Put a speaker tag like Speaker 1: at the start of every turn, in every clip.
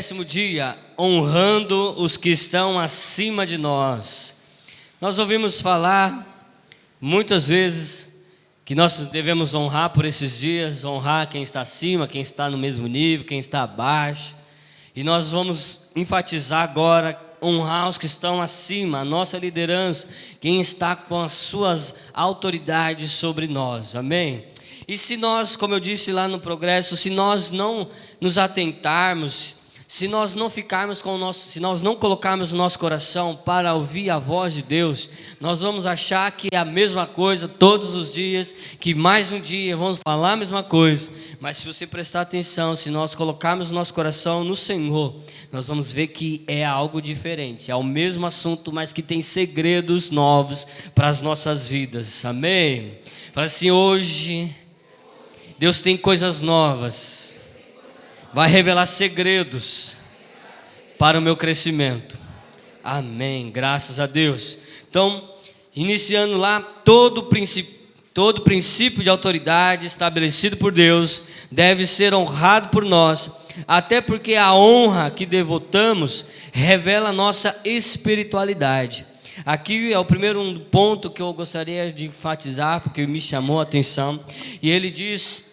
Speaker 1: 10º dia, honrando os que estão acima de nós. Nós ouvimos falar muitas vezes que nós devemos honrar por esses dias, honrar quem está acima, quem está no mesmo nível, quem está abaixo. E nós vamos enfatizar agora, honrar os que estão acima, a nossa liderança, quem está com as suas autoridades sobre nós, amém? E se nós, como eu disse lá no Progresso, se nós não nos atentarmos, se nós não ficarmos com o nosso, se nós não colocarmos o nosso coração para ouvir a voz de Deus, nós vamos achar que é a mesma coisa todos os dias, que mais um dia vamos falar a mesma coisa. Mas se você prestar atenção, se nós colocarmos o nosso coração no Senhor, nós vamos ver que é algo diferente, é o mesmo assunto, mas que tem segredos novos para as nossas vidas, amém? Fala assim, hoje Deus tem coisas novas, vai revelar segredos para o meu crescimento. Amém, graças a Deus. Então, iniciando lá, todo princípio de autoridade estabelecido por Deus deve ser honrado por nós, até porque a honra que devotamos revela a nossa espiritualidade. Aqui é o primeiro ponto que eu gostaria de enfatizar, porque me chamou a atenção, e ele diz,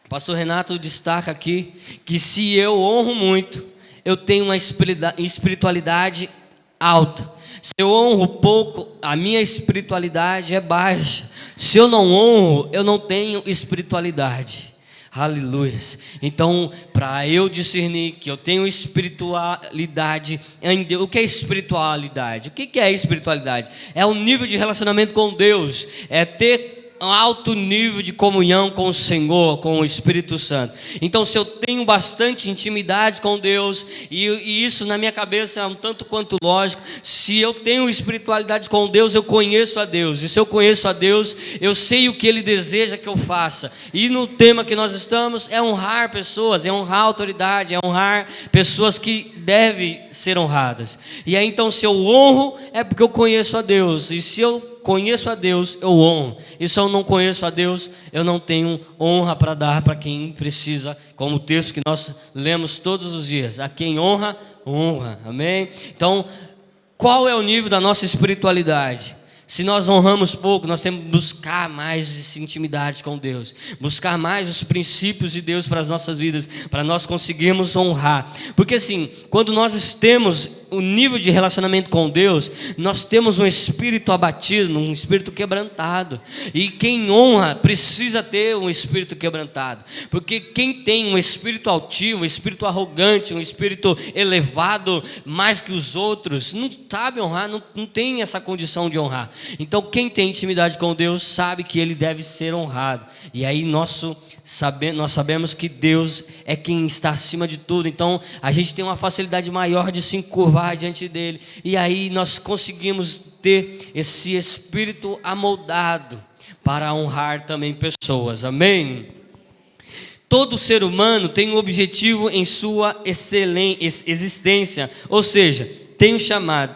Speaker 1: o pastor Renato destaca aqui, que se eu honro muito, eu tenho uma espiritualidade alta. Se eu honro pouco, a minha espiritualidade é baixa. Se eu não honro, eu não tenho espiritualidade. Aleluia. Então, para eu discernir que eu tenho espiritualidade em Deus. O que é espiritualidade? O que é espiritualidade? É um nível de relacionamento com Deus, é ter um alto nível de comunhão com o Senhor, com o Espírito Santo. Então, se eu tenho bastante intimidade com Deus, e isso na minha cabeça é um tanto quanto lógico, se eu tenho espiritualidade com Deus, eu conheço a Deus, e se eu conheço a Deus, eu sei o que Ele deseja que eu faça. E no tema que nós estamos, é honrar pessoas, é honrar a autoridade, é honrar pessoas que devem ser honradas. E aí então, se eu honro, é porque eu conheço a Deus, e se eu conheço a Deus, eu honro. E se eu não conheço a Deus, eu não tenho honra para dar para quem precisa, como o texto que nós lemos todos os dias. A quem honra, honra. Amém? Então, qual é o nível da nossa espiritualidade? Se nós honramos pouco, nós temos que buscar mais essa intimidade com Deus, buscar mais os princípios de Deus para as nossas vidas, para nós conseguirmos honrar. Porque assim, quando nós temos o nível de relacionamento com Deus, nós temos um espírito abatido, um espírito quebrantado. E quem honra precisa ter um espírito quebrantado. Porque quem tem um espírito altivo, um espírito arrogante, um espírito elevado mais que os outros, não sabe honrar, não tem essa condição de honrar. Então quem tem intimidade com Deus sabe que ele deve ser honrado. E aí nós sabemos que Deus é quem está acima de tudo. Então a gente tem uma facilidade maior de se encurvar diante dele. E aí nós conseguimos ter esse espírito amoldado para honrar também pessoas. Amém? Todo ser humano tem um objetivo em sua existência. Ou seja, tem um chamado.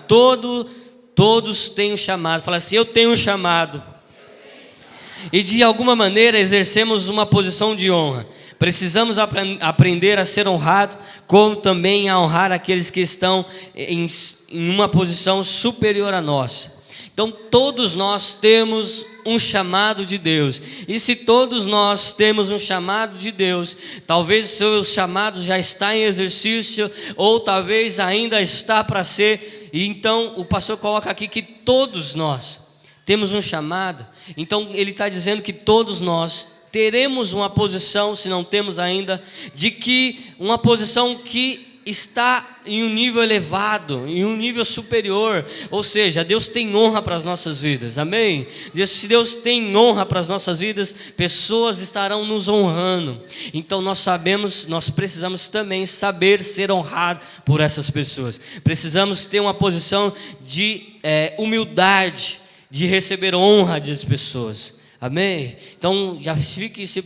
Speaker 1: Todos têm um chamado. Fala assim, eu tenho um chamado. E de alguma maneira exercemos uma posição de honra. Precisamos aprender a ser honrado, como também a honrar aqueles que estão em uma posição superior a nós. Então todos nós temos um chamado de Deus. E se todos nós temos um chamado de Deus, talvez o seu chamado já está em exercício, ou talvez ainda está para ser. E então o pastor coloca aqui que todos nós temos um chamado. Então ele está dizendo que todos nós teremos uma posição, se não temos ainda, de que uma posição que está em um nível elevado, em um nível superior. Ou seja, Deus tem honra para as nossas vidas, amém? Se Deus tem honra para as nossas vidas, pessoas estarão nos honrando. Então nós precisamos também saber ser honrado por essas pessoas. Precisamos ter uma posição de humildade, de receber honra das pessoas. Amém? Então já fique se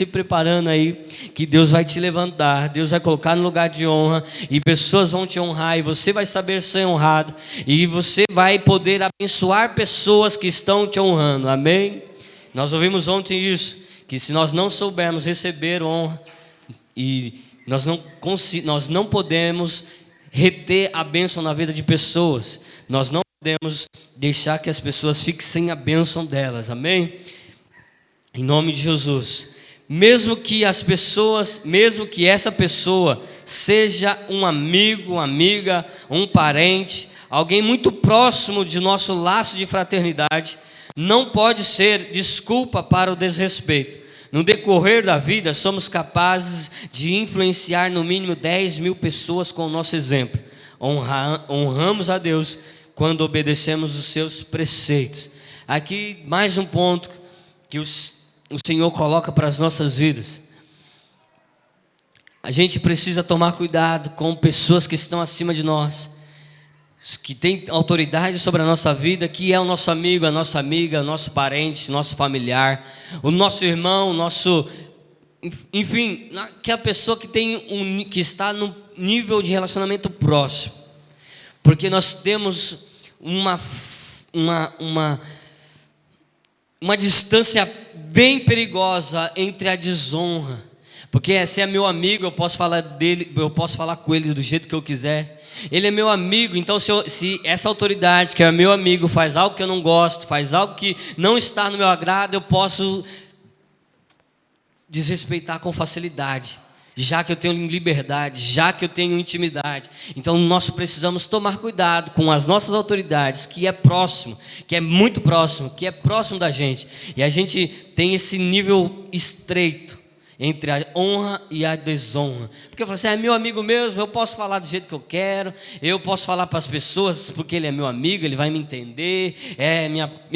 Speaker 1: preparando aí, que Deus vai te levantar, Deus vai colocar no lugar de honra, e pessoas vão te honrar, e você vai saber ser honrado, e você vai poder abençoar pessoas que estão te honrando. Amém? Nós ouvimos ontem isso, que se nós não soubermos receber honra e Nós não podemos reter a bênção na vida de pessoas. Nós não podemos deixar que as pessoas fiquem sem a bênção delas. Amém? Em nome de Jesus. Mesmo que essa pessoa seja um amigo, uma amiga, um parente, alguém muito próximo de nosso laço de fraternidade, não pode ser desculpa para o desrespeito. No decorrer da vida, somos capazes de influenciar no mínimo 10.000 pessoas com o nosso exemplo. Honramos a Deus quando obedecemos os seus preceitos. Aqui mais um ponto que o Senhor coloca para as nossas vidas. A gente precisa tomar cuidado com pessoas que estão acima de nós, que têm autoridade sobre a nossa vida, que é o nosso amigo, a nossa amiga, o nosso parente, nosso familiar, o nosso irmão, enfim, que é a pessoa que está no nível de relacionamento próximo. Porque nós temos uma distância bem perigosa entre a desonra. Porque se é meu amigo, eu posso falar dele, eu posso falar com ele do jeito que eu quiser. Ele é meu amigo, então se essa autoridade que é meu amigo faz algo que eu não gosto, faz algo que não está no meu agrado, eu posso desrespeitar com facilidade, já que eu tenho liberdade, já que eu tenho intimidade. Então nós precisamos tomar cuidado com as nossas autoridades, que é próximo, que é muito próximo, que é próximo da gente. E a gente tem esse nível estreito entre a honra e a desonra. Porque eu falo assim, é meu amigo mesmo, eu posso falar do jeito que eu quero, eu posso falar para as pessoas, porque ele é meu amigo, ele vai me entender, é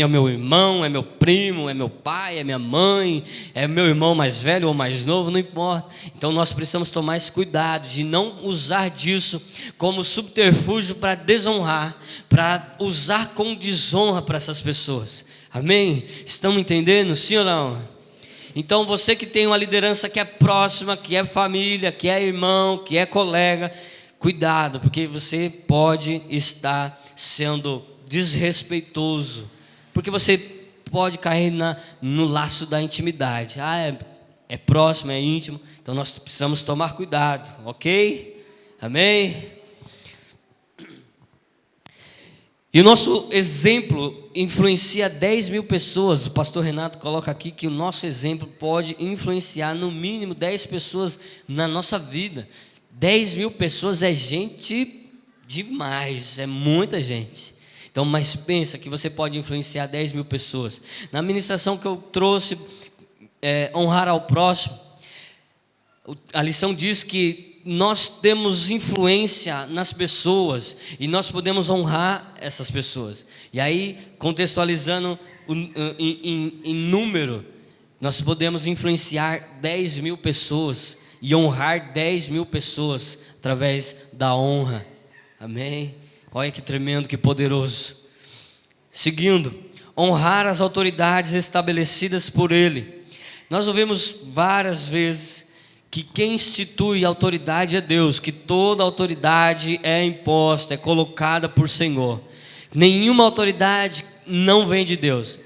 Speaker 1: meu irmão, é meu primo, é meu pai, é minha mãe, é meu irmão mais velho ou mais novo, não importa. Então nós precisamos tomar esse cuidado de não usar disso como subterfúgio para desonrar, para usar com desonra para essas pessoas. Amém? Estão entendendo? Sim ou não? Então você que tem uma liderança que é próxima, que é família, que é irmão, que é colega, cuidado, porque você pode estar sendo desrespeitoso, porque você pode cair no laço da intimidade. É próximo, é íntimo, então nós precisamos tomar cuidado, ok? Amém? E o nosso exemplo influencia 10.000 pessoas. O pastor Renato coloca aqui que o nosso exemplo pode influenciar no mínimo 10 pessoas na nossa vida. 10.000 pessoas é gente demais, é muita gente. Então, mas pensa que você pode influenciar 10.000 pessoas. Na ministração que eu trouxe, honrar ao próximo, a lição diz que nós temos influência nas pessoas e nós podemos honrar essas pessoas. E aí, contextualizando em número, nós podemos influenciar 10.000 pessoas e honrar 10.000 pessoas através da honra. Amém? Olha que tremendo, que poderoso. Seguindo, honrar as autoridades estabelecidas por Ele. Nós ouvimos várias vezes que quem institui a autoridade é Deus, que toda autoridade é imposta, é colocada por Senhor. Nenhuma autoridade não vem de Deus.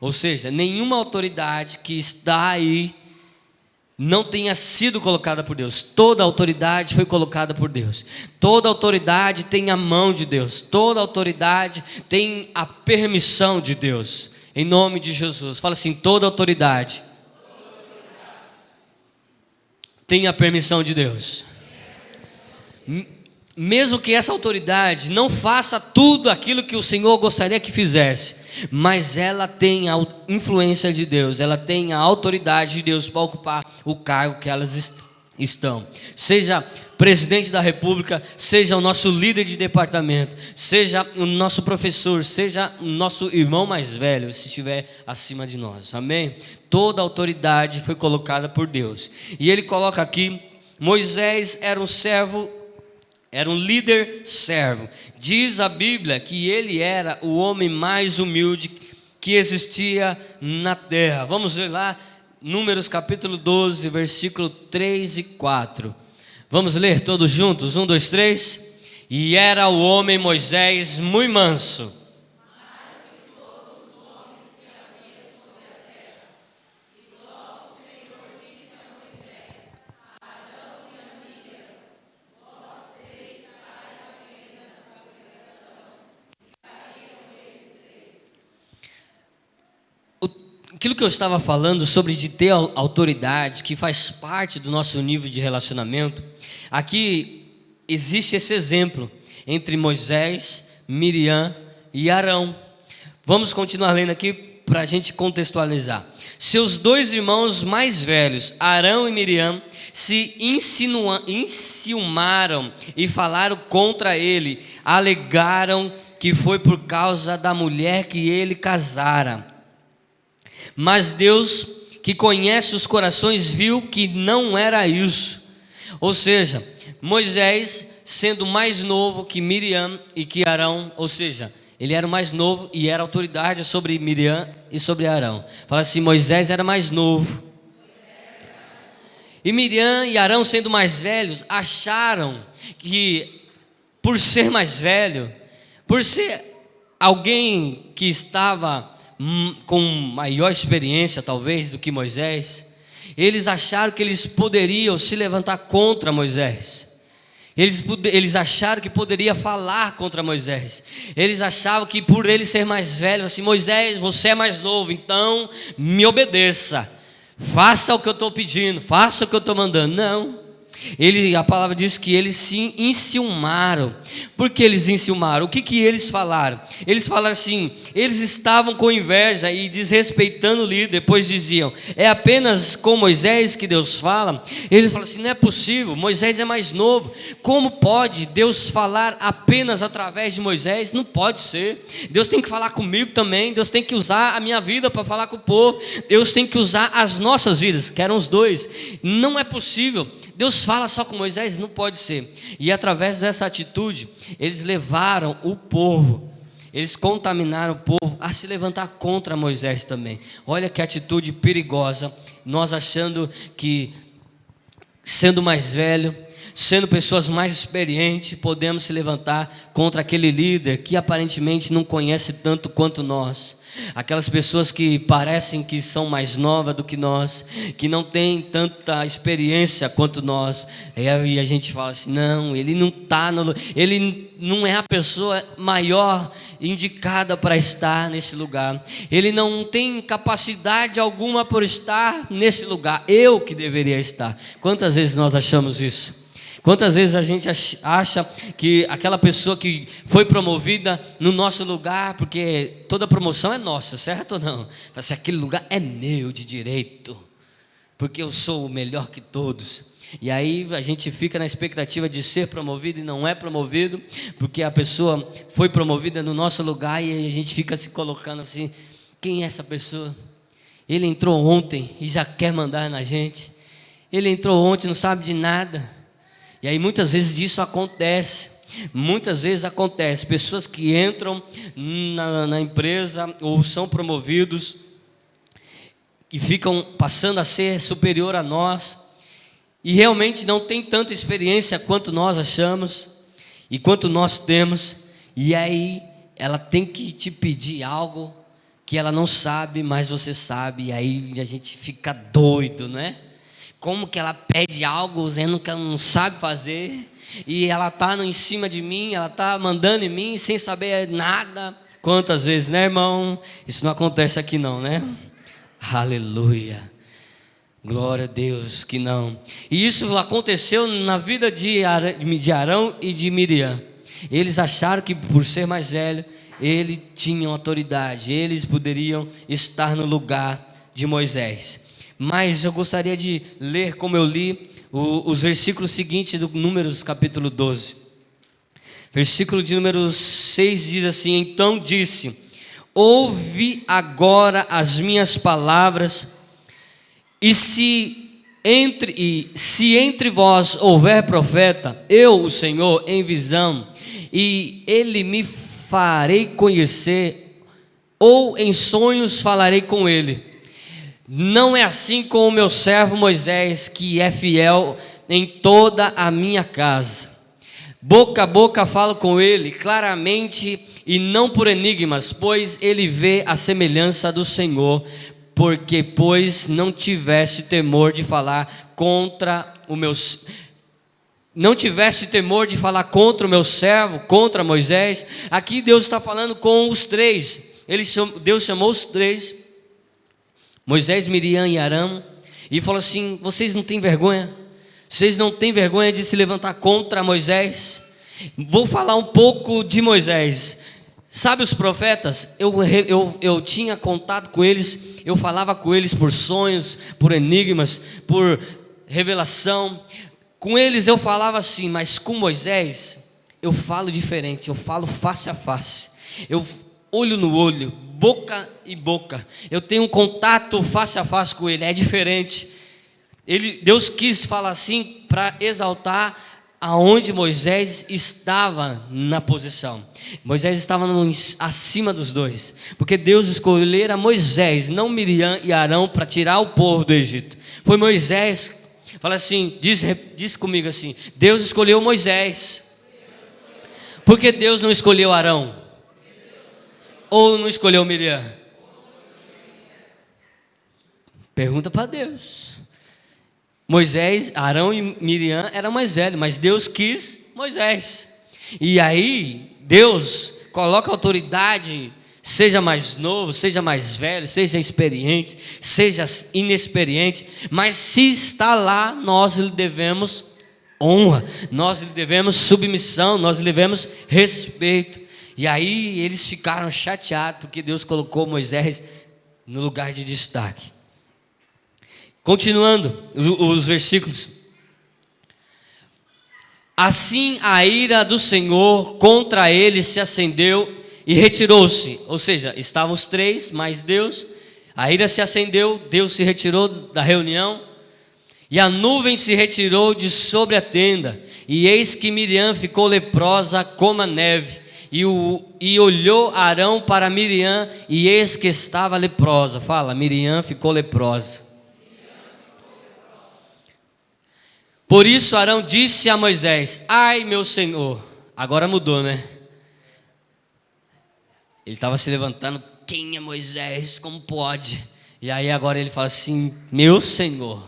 Speaker 1: Ou seja, nenhuma autoridade que está aí não tenha sido colocada por Deus. Toda autoridade foi colocada por Deus. Toda autoridade tem a mão de Deus. Toda autoridade tem a permissão de Deus. Em nome de Jesus. Fala assim, toda autoridade tem a permissão de Deus. Mesmo que essa autoridade não faça tudo aquilo que o Senhor gostaria que fizesse, mas ela tem a influência de Deus, ela tem a autoridade de Deus para ocupar o cargo que elas estão. Seja presidente da república, seja o nosso líder de departamento, seja o nosso professor, seja o nosso irmão mais velho, se estiver acima de nós. Amém? Toda autoridade foi colocada por Deus. E ele coloca aqui, Moisés era um servo, era um líder servo. Diz a Bíblia que ele era o homem mais humilde que existia na terra. Vamos ver lá, Números capítulo 12, versículo 3 e 4. Vamos ler todos juntos? 1, 2, 3. E era o homem Moisés muito manso. aquilo que eu estava falando sobre de ter autoridade, que faz parte do nosso nível de relacionamento, aqui existe esse exemplo entre Moisés, Miriam e Arão. Vamos continuar lendo aqui para a gente contextualizar. Seus dois irmãos mais velhos, Arão e Miriam, se enciumaram e falaram contra ele, alegaram que foi por causa da mulher que ele casara. Mas Deus, que conhece os corações, viu que não era isso. Ou seja, Moisés, sendo mais novo que Miriam e que Arão, ou seja, ele era o mais novo e era autoridade sobre Miriam e sobre Arão. Fala assim, Moisés era mais novo. E Miriam e Arão, sendo mais velhos, acharam que por ser mais velho, por ser alguém que estava com maior experiência talvez do que Moisés, eles acharam que eles poderiam se levantar contra Moisés. Eles acharam que poderia falar contra Moisés. Eles achavam que por ele ser mais velho, assim, Moisés, você é mais novo, então me obedeça. Faça o que eu estou pedindo, faça o que eu estou mandando. Não. A palavra diz que eles se enciumaram. Por que eles enciumaram? O que eles falaram? Eles falaram assim, eles estavam com inveja e desrespeitando o líder, pois diziam, é apenas com Moisés que Deus fala? Eles falaram assim, não é possível, Moisés é mais novo, como pode Deus falar apenas através de Moisés? Não pode ser, Deus tem que falar comigo também, Deus tem que usar a minha vida para falar com o povo, Deus tem que usar as nossas vidas, que eram os dois, não é possível, Deus fala só com Moisés? Não pode ser. E através dessa atitude, eles levaram o povo, eles contaminaram o povo a se levantar contra Moisés também. Olha que atitude perigosa, nós achando que, sendo mais velho, sendo pessoas mais experientes, podemos se levantar contra aquele líder que aparentemente não conhece tanto quanto nós. Aquelas pessoas que parecem que são mais novas do que nós, que não têm tanta experiência quanto nós, e a gente fala assim, não, ele não é a pessoa maior indicada para estar nesse lugar, ele não tem capacidade alguma por estar nesse lugar, eu que deveria estar. Quantas vezes nós achamos isso? Quantas vezes a gente acha que aquela pessoa que foi promovida no nosso lugar, porque toda promoção é nossa, certo ou não? Assim, aquele lugar é meu de direito, porque eu sou o melhor que todos. E aí a gente fica na expectativa de ser promovido e não é promovido, porque a pessoa foi promovida no nosso lugar e a gente fica se colocando assim, quem é essa pessoa? Ele entrou ontem e já quer mandar na gente. Ele entrou ontem e não sabe de nada. E aí muitas vezes isso acontece, pessoas que entram na empresa ou são promovidos e ficam passando a ser superior a nós e realmente não tem tanta experiência quanto nós achamos e quanto nós temos, e aí ela tem que te pedir algo que ela não sabe, mas você sabe, e aí a gente fica doido, não é? Como que ela pede algo dizendo que ela não sabe fazer, e ela está em cima de mim, ela está mandando em mim sem saber nada. Quantas vezes, né, irmão? Isso não acontece aqui não, né? Aleluia, glória a Deus que não. E isso aconteceu na vida de Arão e de Miriam. Eles acharam que por ser mais velho, eles tinham autoridade, eles poderiam estar no lugar de Moisés. Mas eu gostaria de ler, como eu li, os versículos seguintes do Números capítulo 12. Versículo de número 6 diz assim, então disse, ouve agora as minhas palavras, e se entre vós houver profeta, eu, o Senhor, em visão, e ele me farei conhecer, ou em sonhos falarei com ele. Não é assim com o meu servo Moisés, que é fiel em toda a minha casa. Boca a boca falo com ele, claramente e não por enigmas, pois ele vê a semelhança do Senhor, pois não tiveste temor de falar contra o meu servo, contra Moisés. Aqui Deus está falando com os três. Deus chamou os três. Moisés, Miriam e Arão, e falou assim: vocês não têm vergonha? Vocês não têm vergonha de se levantar contra Moisés? Vou falar um pouco de Moisés. Sabe os profetas? Eu tinha contato com eles, eu falava com eles por sonhos, por enigmas, por revelação. Com eles eu falava assim, mas com Moisés eu falo diferente, eu falo face a face, eu olho no olho, boca e boca, eu tenho um contato face a face com ele, é diferente. Deus quis falar assim para exaltar aonde Moisés estava na posição. Moisés estava acima dos dois, porque Deus escolhera Moisés, não Miriam e Arão, para tirar o povo do Egito. Foi Moisés. Fala assim, diz comigo assim: Deus escolheu Moisés. Por que Deus não escolheu Arão? Ou não escolheu Miriam? Pergunta para Deus. Moisés, Arão e Miriam eram mais velhos, mas Deus quis Moisés. E aí Deus coloca autoridade, seja mais novo, seja mais velho, seja experiente, seja inexperiente, mas se está lá, nós lhe devemos honra, nós lhe devemos submissão, nós lhe devemos respeito. E aí eles ficaram chateados porque Deus colocou Moisés no lugar de destaque. Continuando os versículos. Assim a ira do Senhor contra ele se acendeu e retirou-se. Ou seja, estavam os três, mais Deus. A ira se acendeu, Deus se retirou da reunião. E a nuvem se retirou de sobre a tenda. E eis que Miriam ficou leprosa como a neve. E olhou Arão para Miriam, e eis que estava leprosa. Fala, Miriam ficou leprosa. Por isso Arão disse a Moisés: ai, meu senhor. Agora mudou, né? Ele estava se levantando: quem é Moisés? Como pode? E aí agora ele fala assim: meu senhor,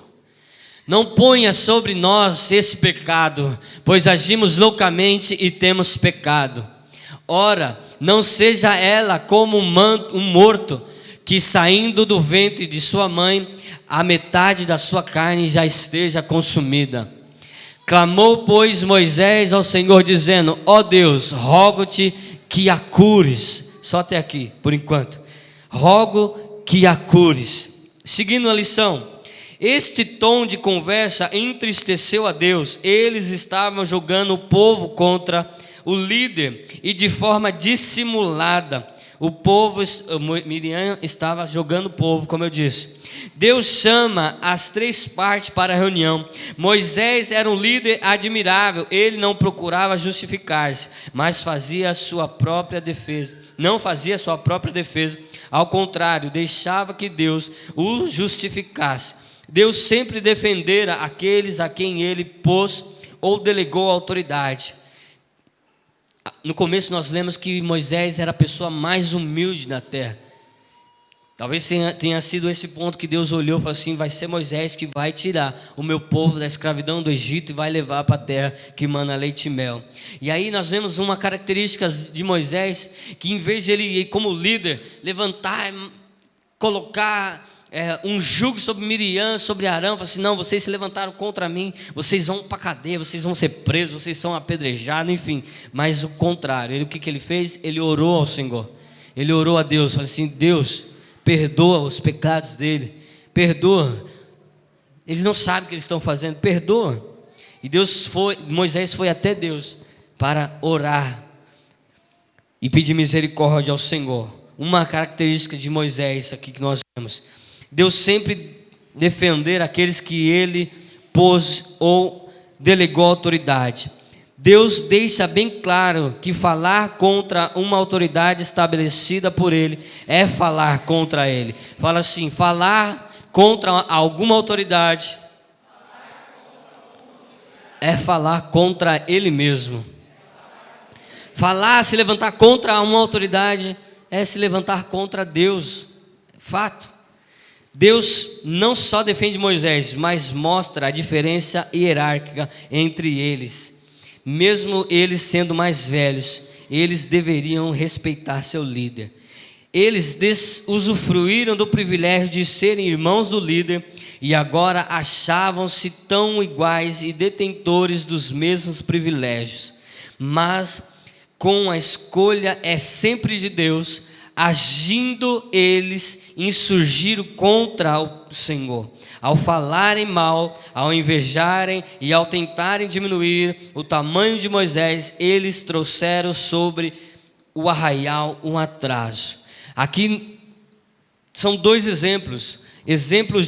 Speaker 1: não ponha sobre nós esse pecado, pois agimos loucamente e temos pecado. Ora, não seja ela como um morto, que saindo do ventre de sua mãe, a metade da sua carne já esteja consumida. Clamou, pois, Moisés ao Senhor, dizendo: ó Deus, rogo-te que a cures. Só até aqui, por enquanto. Rogo que a cures. Seguindo a lição, este tom de conversa entristeceu a Deus. Eles estavam jogando o povo contra o líder, e de forma dissimulada. O povo, Miriam estava jogando o povo, como eu disse. Deus chama as três partes para a reunião. Moisés era um líder admirável. Ele não procurava justificar-se, mas fazia a sua própria defesa. Não fazia a sua própria defesa. Ao contrário, deixava que Deus o justificasse. Deus sempre defendera aqueles a quem ele pôs ou delegou a autoridade. No começo nós lemos que Moisés era a pessoa mais humilde da terra. Talvez tenha sido esse ponto que Deus olhou e falou assim: vai ser Moisés que vai tirar o meu povo da escravidão do Egito e vai levar para a terra que mana leite e mel. E aí nós vemos uma característica de Moisés, que em vez de ele, como líder, levantar, colocar um jugo sobre Miriam, sobre Arão, falou assim: não, vocês se levantaram contra mim, vocês vão para a cadeia, vocês vão ser presos, vocês são apedrejados, enfim. Mas o contrário, o que ele fez? Ele orou ao Senhor, ele orou a Deus, falou assim: Deus, perdoa os pecados dele, perdoa, eles não sabem o que eles estão fazendo, perdoa. E Moisés foi até Deus para orar e pedir misericórdia ao Senhor. Uma característica de Moisés aqui que nós vemos: Deus sempre defender aqueles que ele pôs ou delegou autoridade. Deus deixa bem claro que falar contra uma autoridade estabelecida por ele é falar contra ele. Fala assim: falar contra alguma autoridade é falar contra ele mesmo. Falar, se levantar contra uma autoridade é se levantar contra Deus. Fato. Deus não só defende Moisés, mas mostra a diferença hierárquica entre eles. Mesmo eles sendo mais velhos, eles deveriam respeitar seu líder. Eles usufruíram do privilégio de serem irmãos do líder e agora achavam-se tão iguais e detentores dos mesmos privilégios. Mas com a escolha é sempre de Deus, agindo eles insurgiram contra o Senhor. Ao falarem mal, ao invejarem e ao tentarem diminuir o tamanho de Moisés, eles trouxeram sobre o arraial um atraso. Aqui são dois exemplos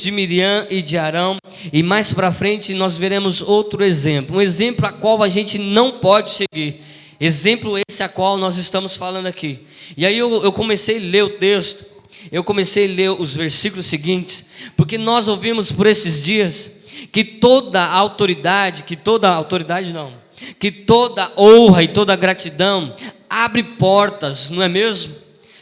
Speaker 1: de Miriam e de Arão, e mais para frente nós veremos outro exemplo, um exemplo a qual a gente não pode seguir, exemplo esse a qual nós estamos falando aqui. E aí eu comecei a ler o texto, eu comecei a ler os versículos seguintes, porque nós ouvimos por esses dias que toda autoridade, que toda honra e toda gratidão abre portas, não é mesmo?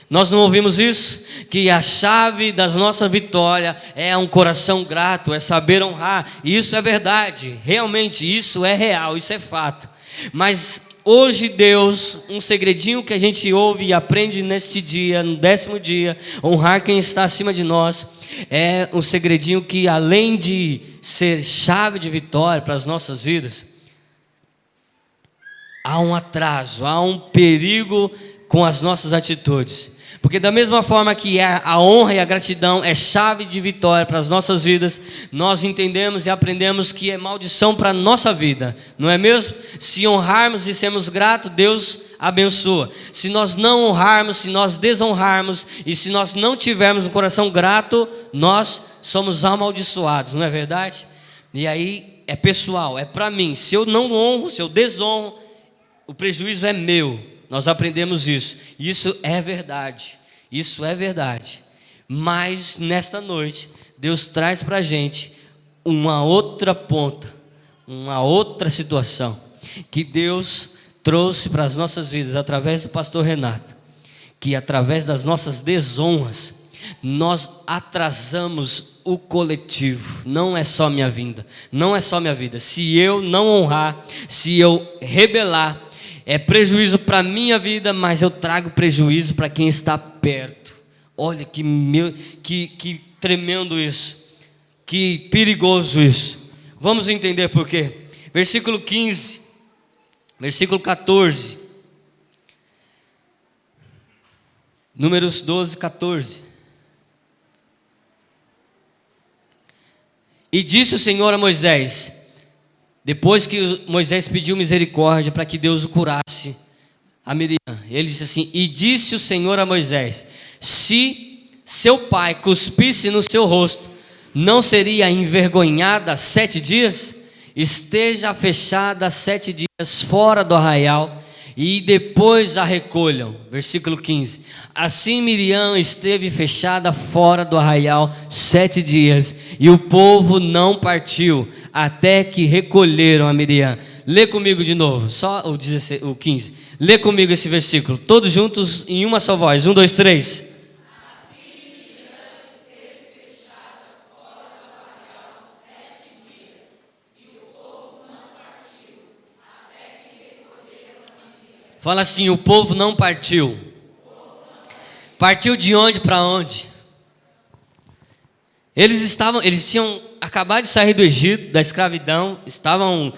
Speaker 1: Nós não ouvimos isso? Que a chave da nossa vitória é um coração grato, é saber honrar. E isso é verdade, realmente isso é real, isso é fato. Mas hoje Deus, um segredinho que a gente ouve e aprende neste dia, no 10º dia, honrar quem está acima de nós, é um segredinho que além de ser chave de vitória para as nossas vidas, há um atraso, há um perigo com as nossas atitudes. Porque da mesma forma que a honra e a gratidão é chave de vitória para as nossas vidas, nós entendemos e aprendemos que é maldição para a nossa vida, não é mesmo? Se honrarmos e sermos gratos, Deus abençoa. Se nós não honrarmos, se nós desonrarmos e se nós não tivermos um coração grato, nós somos amaldiçoados, não é verdade? E aí é pessoal, é para mim. Se eu não honro, se eu desonro, o prejuízo é meu. Nós aprendemos isso. Isso é verdade. Isso é verdade. Mas nesta noite, Deus traz para a gente uma outra ponta, uma outra situação que Deus trouxe para as nossas vidas através do pastor Renato, que através das nossas desonras nós atrasamos o coletivo. Não é só minha vida, não é só minha vida. Se eu não honrar, se eu rebelar, é prejuízo para a minha vida, mas eu trago prejuízo para quem está perto. Olha que tremendo isso, que perigoso isso. Vamos entender por quê. Versículo 15, versículo 14, Números 12, 14. E disse o Senhor a Moisés, depois que Moisés pediu misericórdia para que Deus o curasse, a Miriam, ele disse assim: e disse o Senhor a Moisés, se seu pai cuspisse no seu rosto, não seria envergonhada 7 dias? Esteja fechada 7 dias fora do arraial, e depois a recolham. Versículo 15. Assim Miriam esteve fechada fora do arraial 7 dias, e o povo não partiu, até que recolheram a Miriam. Lê comigo de novo, só o 15. Lê comigo esse versículo, todos juntos em uma só voz. 1, 2, 3. Fala assim: o povo não partiu. Partiu de onde para onde? Eles tinham acabado de sair do Egito, da escravidão, estavam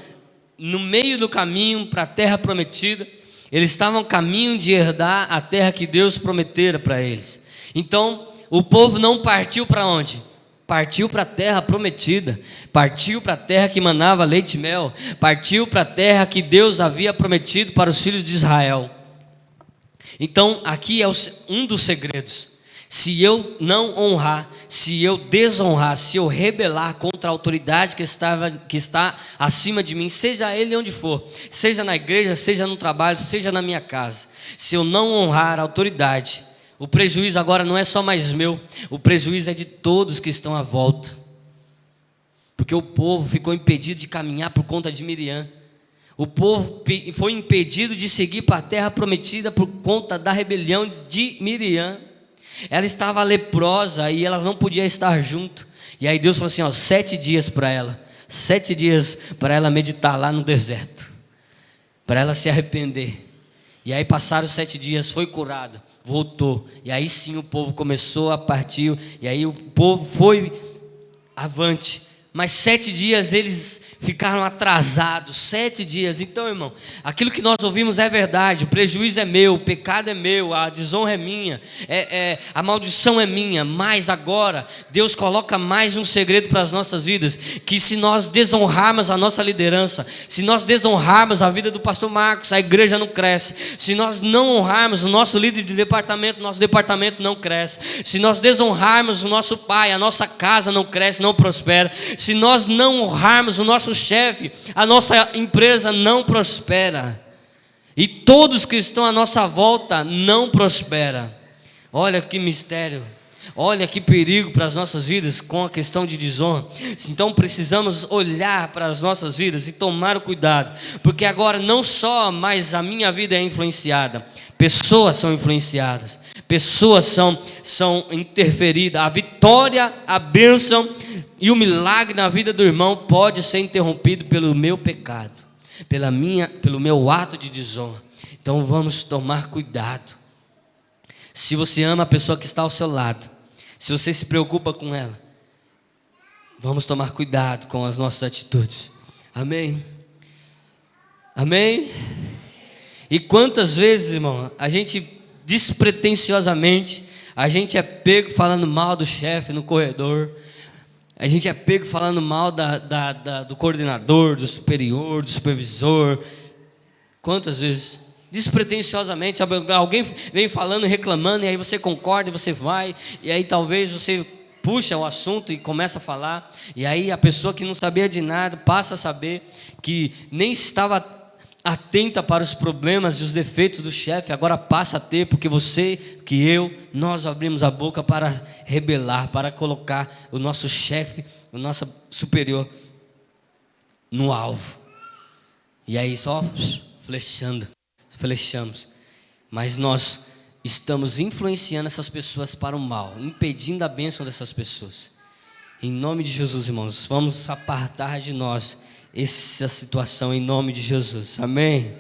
Speaker 1: no meio do caminho para a terra prometida. Eles estavam no caminho de herdar a terra que Deus prometera para eles. Então, o povo não partiu para onde? Partiu para a terra prometida, partiu para a terra que manava leite e mel, partiu para a terra que Deus havia prometido para os filhos de Israel. Então aqui é um dos segredos. Se eu não honrar, se eu desonrar, se eu rebelar contra a autoridade que está acima de mim, seja ele onde for, seja na igreja, seja no trabalho, seja na minha casa, se eu não honrar a autoridade, o prejuízo agora não é só mais meu, o prejuízo é de todos que estão à volta. Porque o povo ficou impedido de caminhar por conta de Miriam. O povo foi impedido de seguir para a terra prometida por conta da rebelião de Miriam. Ela estava leprosa e ela não podia estar junto. E aí Deus falou assim: 7 dias para ela. 7 dias para ela meditar lá no deserto, para ela se arrepender. E aí passaram 7 dias, foi curado, voltou. E aí sim o povo começou a partir, e aí o povo foi avante. Mas 7 dias eles ficaram atrasados, 7 dias. Então, irmão, aquilo que nós ouvimos é verdade. O prejuízo é meu, o pecado é meu, a desonra é minha, a maldição é minha. Mas agora Deus coloca mais um segredo para as nossas vidas, que se nós desonrarmos a nossa liderança, se nós desonrarmos a vida do pastor Marcos, a igreja não cresce. Se nós não honrarmos o nosso líder de departamento, nosso departamento não cresce. Se nós desonrarmos o nosso pai, a nossa casa não cresce, não prospera. Se nós não honrarmos o nosso chefe, a nossa empresa não prospera. E todos que estão à nossa volta não prospera. Olha que mistério. Olha que perigo para as nossas vidas com a questão de desonra. Então precisamos olhar para as nossas vidas e tomar o cuidado, porque agora não só mais a minha vida é influenciada, pessoas são influenciadas, pessoas são interferidas. A vitória, a bênção e o milagre na vida do irmão pode ser interrompido pelo meu pecado, pelo meu ato de desonra. Então vamos tomar cuidado. Se você ama a pessoa que está ao seu lado, se você se preocupa com ela, vamos tomar cuidado com as nossas atitudes. Amém? Amém? E quantas vezes, irmão, a gente despretensiosamente, a gente é pego falando mal do chefe no corredor, a gente é pego falando mal do coordenador, do superior, do supervisor. Quantas vezes? Despretensiosamente, alguém vem falando, reclamando, e aí você concorda e você vai, e aí talvez você puxa o assunto e começa a falar, e aí a pessoa que não sabia de nada passa a saber, que nem estava atenta para os problemas e os defeitos do chefe, agora passa a ter, porque nós abrimos a boca para rebelar, para colocar o nosso chefe, o nosso superior no alvo. E aí só flechamos. Mas nós estamos influenciando essas pessoas para o mal, impedindo a bênção dessas pessoas. Em nome de Jesus, irmãos, vamos apartar de nós essa situação em nome de Jesus. Amém?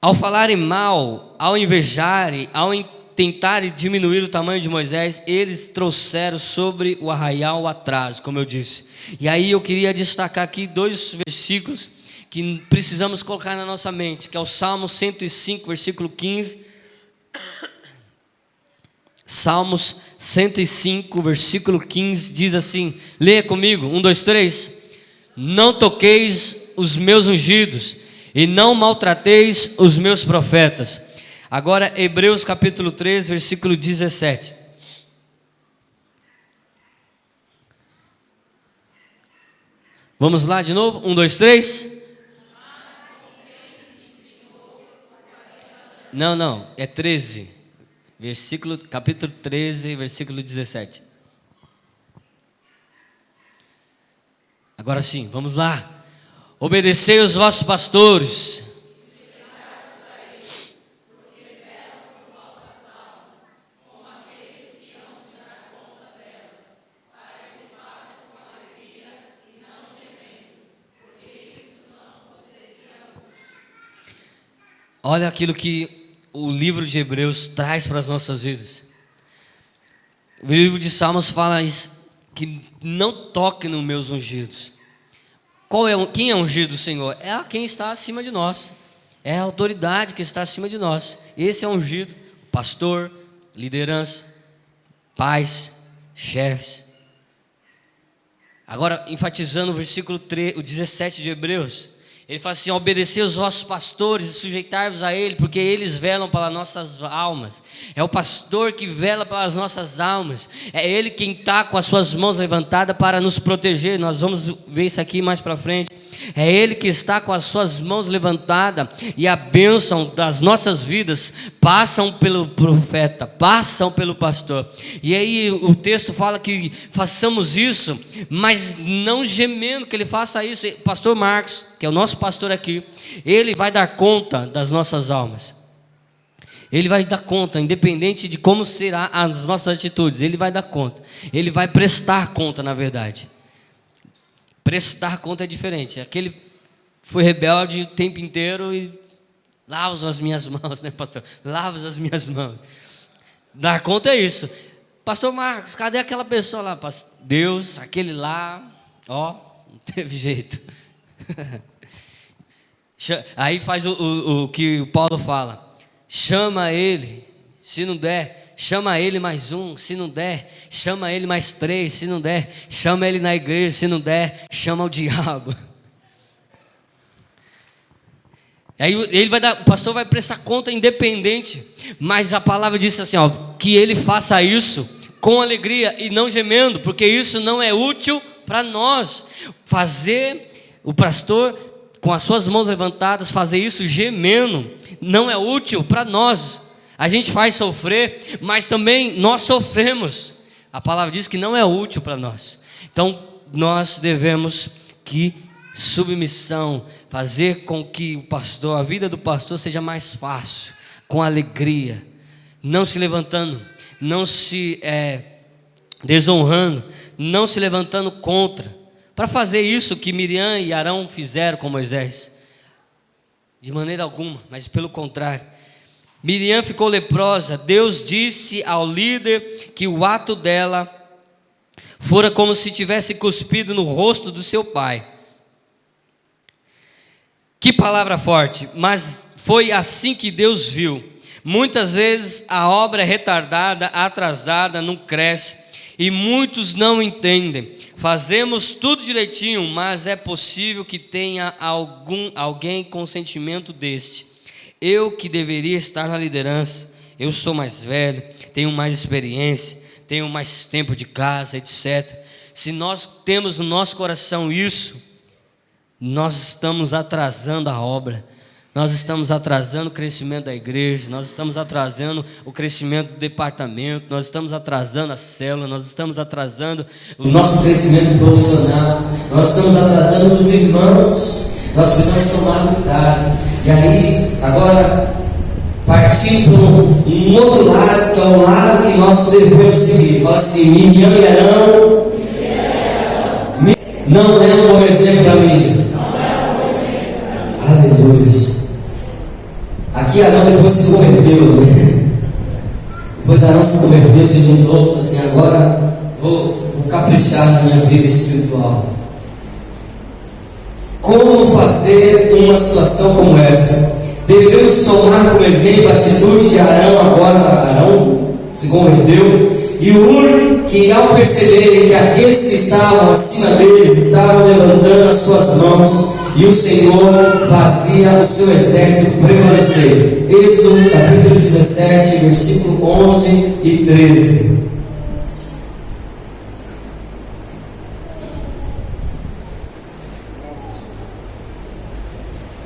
Speaker 1: Ao falarem mal, ao invejarem, ao tentarem diminuir o tamanho de Moisés, eles trouxeram sobre o arraial o atraso, como eu disse. E aí eu queria destacar aqui 2 versículos que precisamos colocar na nossa mente, que é o Salmo 105, versículo 15. Salmos 105, versículo 15, diz assim, leia comigo, 1, 2, 3. Não toqueis os meus ungidos, e não maltrateis os meus profetas. Agora, Hebreus capítulo 3, versículo 17. Vamos lá de novo, 1, 2, 3. Não, é 13. Capítulo 13, versículo 17. Agora sim, vamos lá. Obedecei os vossos pastores. Olha aquilo que o livro de Hebreus traz para as nossas vidas. O livro de Salmos fala isso, que não toque nos meus ungidos. Quem é ungido do Senhor? É quem está acima de nós. É a autoridade que está acima de nós. Esse é ungido, pastor, liderança, pais, chefes. Agora, enfatizando o versículo 3, o 17 de Hebreus, ele fala assim: obedecer os vossos pastores e sujeitar-vos a ele, porque eles velam pelas nossas almas. É o pastor que vela pelas nossas almas. É ele quem está com as suas mãos levantadas para nos proteger. Nós vamos ver isso aqui mais para frente. É ele que está com as suas mãos levantadas, e a bênção das nossas vidas passam pelo profeta, passam pelo pastor. E aí o texto fala que façamos isso, mas não gemendo que ele faça isso. Pastor Marcos, que é o nosso pastor aqui, ele vai dar conta das nossas almas. Ele vai dar conta, independente de como serão as nossas atitudes, ele vai dar conta. Ele vai prestar conta, na verdade. Prestar conta é diferente. Aquele foi rebelde o tempo inteiro e Lava as minhas mãos, né, pastor? Lava as minhas mãos. Dar conta é isso. Pastor Marcos, cadê aquela pessoa lá? Deus, aquele lá, ó, não teve jeito. Aí faz o que o Paulo fala. Chama ele, se não der, chama ele mais um, se não der, chama ele mais 3, se não der, chama ele na igreja, se não der, chama o diabo. Aí o pastor vai prestar conta independente, mas a palavra diz assim, ó, que ele faça isso com alegria e não gemendo, porque isso não é útil para nós. Fazer o pastor com as suas mãos levantadas, fazer isso gemendo, não é útil para nós. A gente faz sofrer, mas também nós sofremos. A palavra diz que não é útil para nós. Então nós devemos que submissão, fazer com que o pastor, a vida do pastor seja mais fácil, com alegria, não se levantando, não se desonrando, não se levantando contra, para fazer isso que Miriam e Arão fizeram com Moisés, de maneira alguma, mas pelo contrário. Miriam ficou leprosa. Deus disse ao líder que o ato dela fora como se tivesse cuspido no rosto do seu pai. Que palavra forte, mas foi assim que Deus viu. Muitas vezes a obra é retardada, atrasada, não cresce, e muitos não entendem. Fazemos tudo direitinho, mas é possível que tenha alguém com sentimento deste. Eu que deveria estar na liderança, eu sou mais velho, tenho mais experiência, tenho mais tempo de casa, etc. Se nós temos no nosso coração isso, nós estamos atrasando a obra, nós estamos atrasando o crescimento da igreja, nós estamos atrasando o crescimento do departamento, nós estamos atrasando a célula, nós estamos atrasando o nosso crescimento profissional, nós estamos atrasando os irmãos. Nós precisamos tomar cuidado. E aí, agora, partir para um outro lado, que é o lado que nós devemos seguir. Fala assim: Miriam e Arão não é um bom exemplo para mim. Aleluia. Aqui Arão depois se converteu, né? Depois Arão se converteu, se juntou, falou assim: agora vou caprichar na minha vida espiritual. Como fazer uma situação como essa? Devemos tomar como exemplo a atitude de Arão. Agora Arão se converteu, e Hur, que ao perceberem que aqueles que estavam acima deles estavam levantando as suas mãos, e o Senhor fazia o seu exército prevalecer. Êxodo capítulo 17, versículo 11 e 13.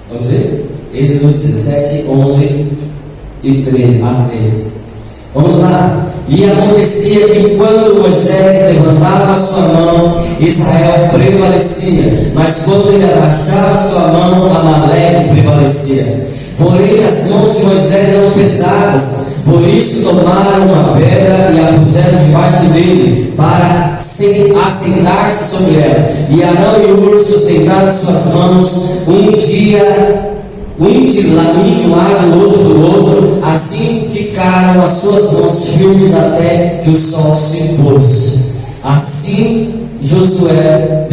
Speaker 1: Vamos ver? Êxodo 17, 11 e 13, a 13. Vamos lá. E acontecia que quando Moisés levantava a sua mão, Israel prevalecia, mas quando ele abaixava sua mão, Amaleque prevalecia. Porém as mãos de Moisés eram pesadas, por isso tomaram uma pedra e a puseram debaixo dele, para assentar-se sobre ela. E Arão e Hur sustentaram suas mãos, um de um lado, outro do outro, assim ficaram as suas mãos firmes até que o sol se pôs. Assim Josué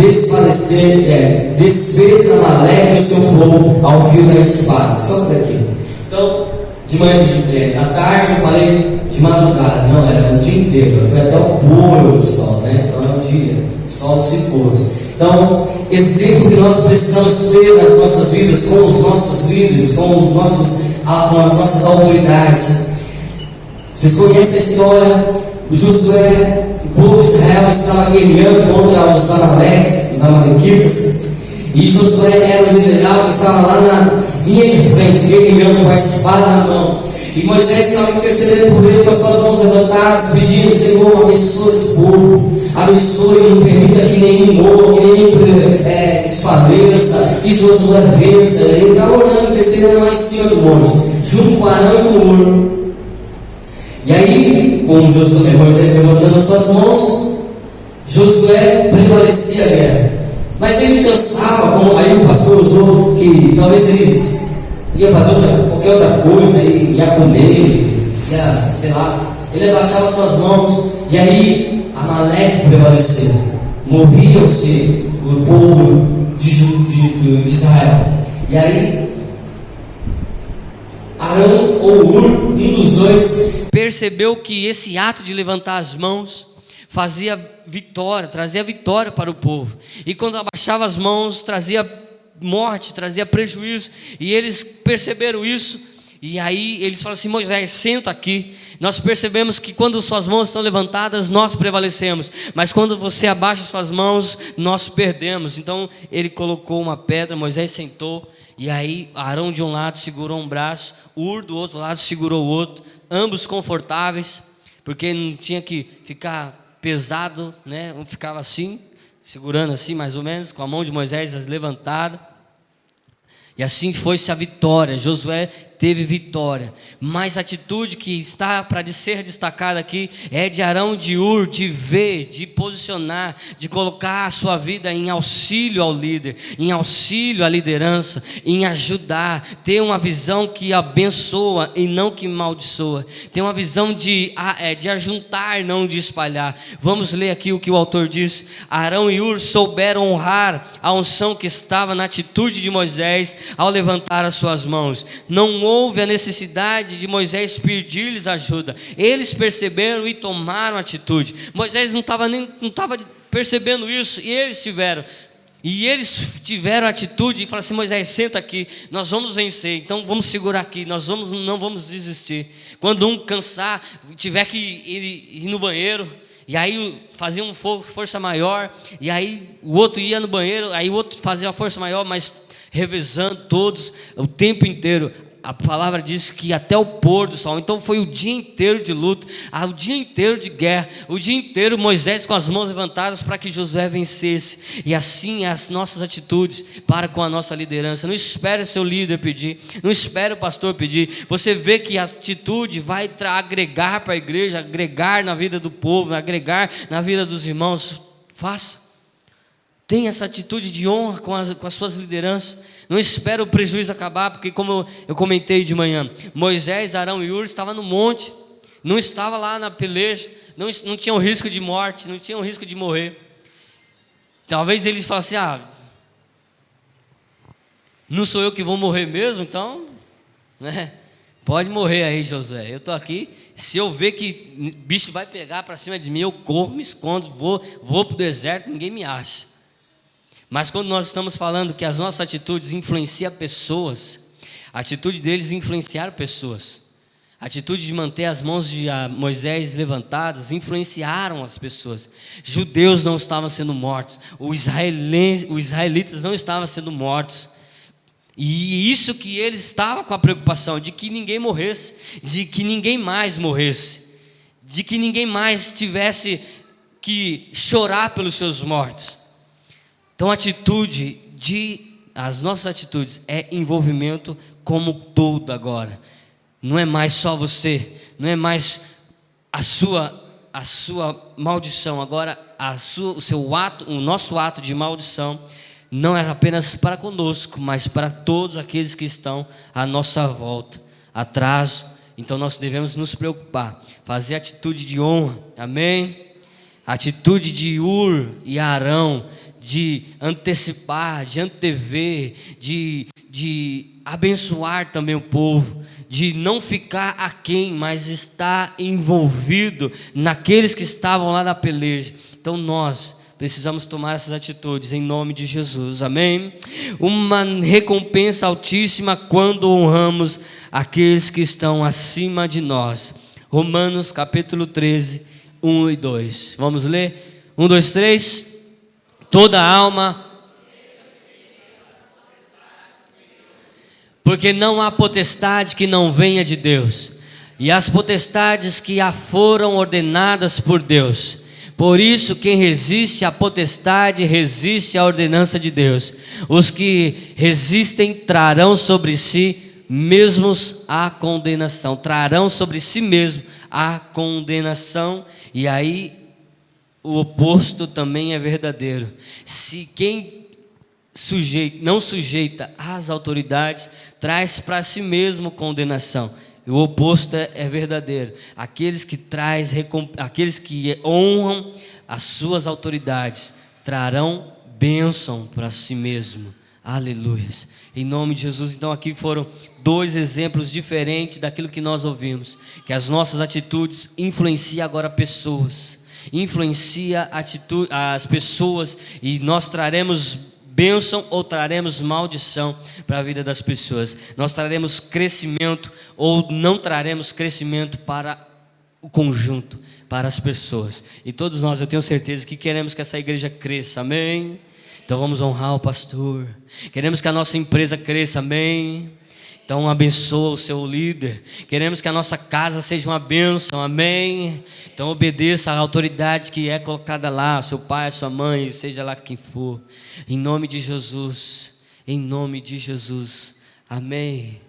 Speaker 1: desfez Amaleque e o seu povo ao fio da espada. Só por aqui. Então, de manhã, à tarde eu falei de madrugada, não, era o dia inteiro, foi até o pôr do sol, né? Então era o dia, o sol se pôs. Então, exemplo que nós precisamos ter nas nossas vidas, com os nossos líderes, com as nossas autoridades. Vocês conhecem a história? O Josué, o povo de Israel estava guerreando contra os amalequitas, e Josué era o general que estava lá na linha de frente, guerreando com a espada na mão. E Moisés estava intercedendo por ele com as suas mãos levantadas, pedindo: Senhor, abençoe esse povo, abençoe, não permita que nenhum morra, que nenhum desfaleça, que Josué vença. Ele estava orando, intercedendo lá em cima do monte, junto com Arão e com Hur. E aí, com Moisés levantando as suas mãos, Josué prevalecia a guerra. Mas ele cansava, como aí o pastor usou, que talvez ele
Speaker 2: ia fazer qualquer outra coisa, ia comer, ia, sei lá, ele abaixava suas mãos, e aí Amaleque prevaleceu. Morria o povo de Israel. E aí Arão ou Ur, um dos dois,
Speaker 1: percebeu que esse ato de levantar as mãos fazia vitória, trazia vitória para o povo. E quando abaixava as mãos, trazia morte, trazia prejuízo. E eles perceberam isso. E aí eles falam assim: Moisés, senta aqui. Nós percebemos que quando suas mãos estão levantadas, nós prevalecemos. Mas quando você abaixa suas mãos, nós perdemos. Então ele colocou uma pedra, Moisés sentou. E aí Arão de um lado segurou um braço, Ur do outro lado segurou o outro. Ambos confortáveis, porque não tinha que ficar pesado, né? Um ficava assim, segurando assim mais ou menos, com a mão de Moisés levantada. E assim foi-se a vitória. Josué teve vitória. Mas a atitude que está para ser destacada aqui é de Arão, de Ur, de ver, de posicionar, de colocar a sua vida em auxílio ao líder, em auxílio à liderança, em ajudar, ter uma visão que abençoa e não que maldiçoa, ter uma visão de ajuntar, não de espalhar. Vamos ler aqui o que o autor diz. Arão e Ur souberam honrar a unção que estava na atitude de Moisés ao levantar as suas mãos. Não houve a necessidade de Moisés pedir-lhes ajuda. Eles perceberam e tomaram atitude. Moisés não estava percebendo isso, e eles tiveram. E eles tiveram atitude e falaram assim: Moisés, senta aqui, nós vamos vencer, então vamos segurar aqui, não vamos desistir. Quando um cansar, tiver que ir no banheiro, e aí fazia uma força maior, e aí o outro ia no banheiro, aí o outro fazia uma força maior, mas revezando todos o tempo inteiro. A palavra diz que até o pôr do sol. Então foi o dia inteiro de luta, o dia inteiro de guerra, o dia inteiro Moisés com as mãos levantadas para que Josué vencesse. E assim as nossas atitudes para com a nossa liderança. Não espere seu líder pedir, não espere o pastor pedir. Você vê que a atitude vai agregar para a igreja, agregar na vida do povo, agregar na vida dos irmãos. Faça. Tenha essa atitude de honra com as suas lideranças. Não espera o prejuízo acabar, porque como eu comentei de manhã, Moisés, Arão e Ur estavam no monte, não estava lá na peleja, não tinham risco de morte, não tinham risco de morrer. Talvez eles falassem: não sou eu que vou morrer mesmo, então, né? Pode morrer aí, Josué, eu estou aqui. Se eu ver que bicho vai pegar para cima de mim, eu corro, me escondo, vou para o deserto, ninguém me acha. Mas quando nós estamos falando que as nossas atitudes influenciam pessoas, a atitude deles influenciaram pessoas. A atitude de manter as mãos de Moisés levantadas influenciaram as pessoas. Judeus não estavam sendo mortos, os israelitas não estavam sendo mortos. E isso que eles estavam com a preocupação de que ninguém morresse, de que ninguém mais morresse, de que ninguém mais tivesse que chorar pelos seus mortos. Então as nossas atitudes é envolvimento como todo agora. Não é mais só você, não é mais a sua maldição. Agora o nosso ato de maldição não é apenas para conosco, mas para todos aqueles que estão à nossa volta, atrás. Então nós devemos nos preocupar, fazer atitude de honra, amém? Atitude de Ur e Arão, de antecipar, de antever, de abençoar também o povo, de não ficar aquém, mas estar envolvido naqueles que estavam lá na peleja. Então nós precisamos tomar essas atitudes em nome de Jesus, amém? Uma recompensa altíssima quando honramos aqueles que estão acima de nós. Romanos capítulo 13, 1 e 2. Vamos ler? 1, 2, 3. Toda alma, porque não há potestade que não venha de Deus, e as potestades que foram ordenadas por Deus. Por isso, quem resiste à potestade, resiste à ordenança de Deus. Os que resistem trarão sobre si mesmos a condenação. Trarão sobre si mesmo a condenação. E aí, o oposto também é verdadeiro. Se quem não sujeita às autoridades, traz para si mesmo condenação. E o oposto é verdadeiro. Aqueles que honram as suas autoridades trarão bênção para si mesmo. Aleluias. Em nome de Jesus. Então aqui foram 2 exemplos diferentes daquilo que nós ouvimos. Que as nossas atitudes influenciam agora pessoas. Influencia as pessoas, e nós traremos bênção ou traremos maldição para a vida das pessoas. Nós traremos crescimento ou não traremos crescimento para o conjunto, para as pessoas. E todos nós, eu tenho certeza que queremos que essa igreja cresça, amém? Então vamos honrar o pastor. Queremos que a nossa empresa cresça, amém? Então abençoa o seu líder. Queremos que a nossa casa seja uma bênção, amém? Então obedeça à autoridade que é colocada lá, seu pai, sua mãe, seja lá quem for. Em nome de Jesus, em nome de Jesus, amém?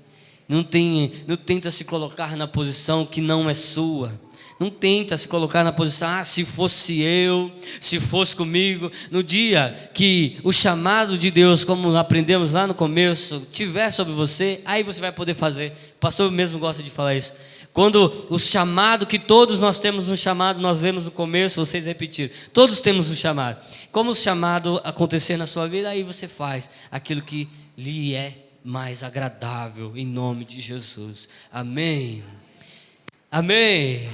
Speaker 1: Não tenta se colocar na posição que não é sua. Não tenta se colocar na posição, se fosse eu, se fosse comigo. No dia que o chamado de Deus, como aprendemos lá no começo, tiver sobre você, aí você vai poder fazer. O pastor mesmo gosta de falar isso. Quando o chamado, que todos nós temos um chamado, nós vemos no começo, vocês repetiram, todos temos um chamado. Como o chamado acontecer na sua vida, aí você faz aquilo que lhe é mais agradável, em nome de Jesus, amém, amém.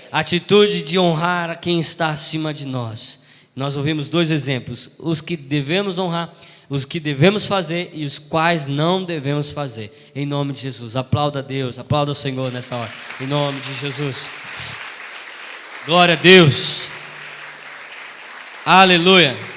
Speaker 1: Atitude de honrar a quem está acima de nós. Nós ouvimos 2 exemplos, os que devemos honrar, os que devemos fazer e os quais não devemos fazer, em nome de Jesus. Aplauda a Deus, aplauda o Senhor nessa hora, em nome de Jesus. Glória a Deus, aleluia.